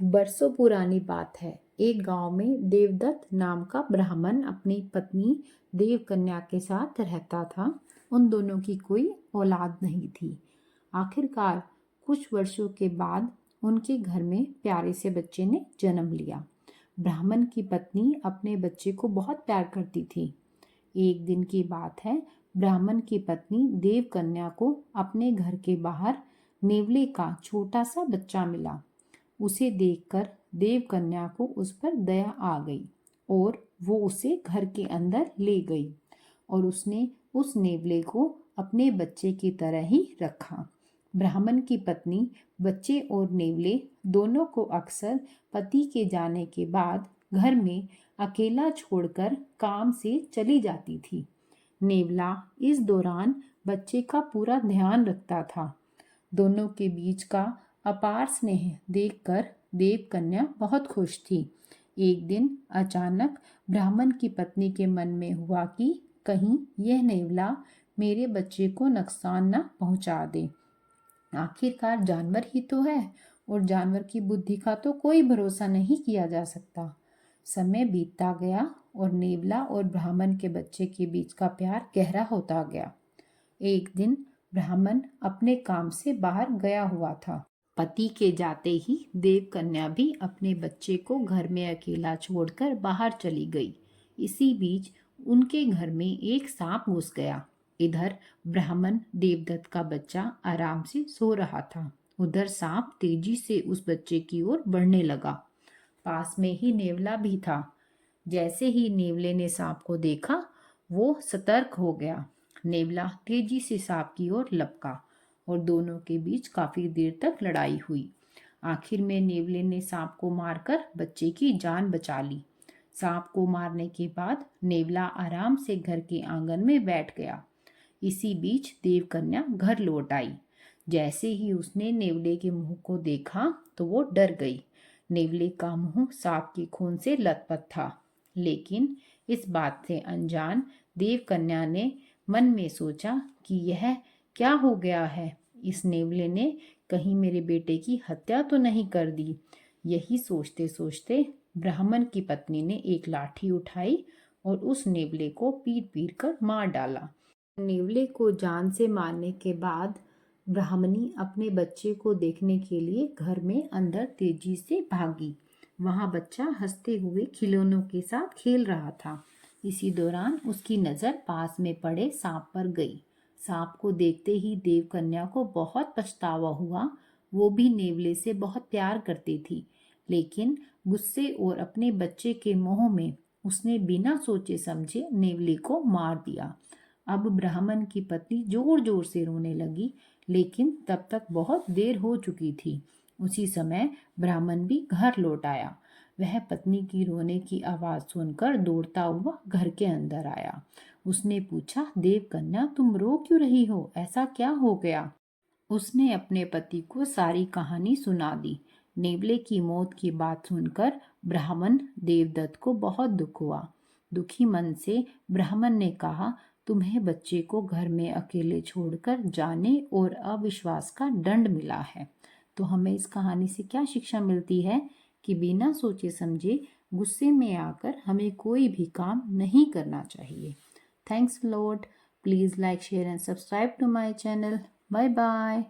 बरसों पुरानी बात है। एक गांव में देवदत्त नाम का ब्राह्मण अपनी पत्नी देवकन्या के साथ रहता था। उन दोनों की कोई औलाद नहीं थी। आखिरकार कुछ वर्षों के बाद उनके घर में प्यारे से बच्चे ने जन्म लिया। ब्राह्मण की पत्नी अपने बच्चे को बहुत प्यार करती थी। एक दिन की बात है, ब्राह्मण की पत्नी देवकन्या को अपने घर के बाहर नेवले का छोटा सा बच्चा मिला। उसे देखकर देवकन्या को उस पर दया आ गई और वो उसे घर के अंदर ले गई और उसने उस नेवले को अपने बच्चे की तरह ही रखा। ब्राह्मण की पत्नी बच्चे और नेवले दोनों को अक्सर पति के जाने के बाद घर में अकेला छोड़कर काम से चली जाती थी। नेवला इस दौरान बच्चे का पूरा ध्यान रखता था। दोनों के बीच का अपार स्नेह देखकर देवकन्या बहुत खुश थी। एक दिन अचानक ब्राह्मण की पत्नी के मन में हुआ कि कहीं यह नेवला मेरे बच्चे को नुकसान न पहुंचा दे। आखिरकार जानवर ही तो है और जानवर की बुद्धि का तो कोई भरोसा नहीं किया जा सकता। समय बीतता गया और नेवला और ब्राह्मण के बच्चे के बीच का प्यार गहरा होता गया। एक दिन ब्राह्मण अपने काम से बाहर गया हुआ था। पति के जाते ही देवकन्या भी अपने बच्चे को घर में अकेला छोड़कर बाहर चली गई। इसी बीच उनके घर में एक सांप घुस गया। इधर ब्राह्मण देवदत्त का बच्चा आराम से सो रहा था, उधर सांप तेजी से उस बच्चे की ओर बढ़ने लगा। पास में ही नेवला भी था। जैसे ही नेवले ने सांप को देखा, वो सतर्क हो गया। नेवला तेजी से सांप की ओर लपका और दोनों के बीच काफी देर तक लड़ाई हुई। आखिर में नेवले ने सांप को मारकर बच्चे की जान बचा ली। सांप को मारने के बाद नेवला आराम से घर के आंगन में बैठ गया। इसी बीच देवकन्या घर लौट आई। जैसे ही उसने नेवले के मुंह को देखा तो वो डर गई। नेवले का मुंह सांप के खून से लथपथ था। लेकिन इस बात से अनजान देवकन्या ने मन में सोचा कि यह क्या हो गया है, इस नेवले ने कहीं मेरे बेटे की हत्या तो नहीं कर दी। यही सोचते सोचते ब्राह्मण की पत्नी ने एक लाठी उठाई और उस नेवले को पीट पीट कर मार डाला। नेवले को जान से मारने के बाद ब्राह्मणी अपने बच्चे को देखने के लिए घर में अंदर तेजी से भागी। वहां बच्चा हंसते हुए खिलौनों के साथ खेल रहा था। इसी दौरान उसकी नज़र पास में पड़े सांप पर गई। सांप को देखते ही देवकन्या को बहुत पछतावा हुआ। वो भी नेवले से बहुत प्यार करती थी, लेकिन गुस्से और अपने बच्चे के मोह में उसने बिना सोचे समझे नेवले को मार दिया। अब ब्राह्मण की पत्नी जोर जोर से रोने लगी, लेकिन तब तक बहुत देर हो चुकी थी। उसी समय ब्राह्मण भी घर लौट आया। वह पत्नी की रोने की आवाज सुनकर दौड़ता हुआ घर के अंदर आया। उसने पूछा, देवकन्या तुम रो क्यों रही हो? ऐसा क्या हो गया? उसने अपने पति को सारी कहानी सुना दी। नेवले की मौत की बात सुनकर ब्राह्मण देवदत्त को बहुत दुख हुआ। दुखी मन से ब्राह्मण ने कहा, तुम्हें बच्चे को घर में अकेले छोड़कर जाने और अविश्वास का दंड मिला है। तो हमें इस कहानी से क्या शिक्षा मिलती है कि बिना सोचे समझे गुस्से में आकर हमें कोई भी काम नहीं करना चाहिए। Thanks lot. Please like, share and subscribe to my channel. Bye bye.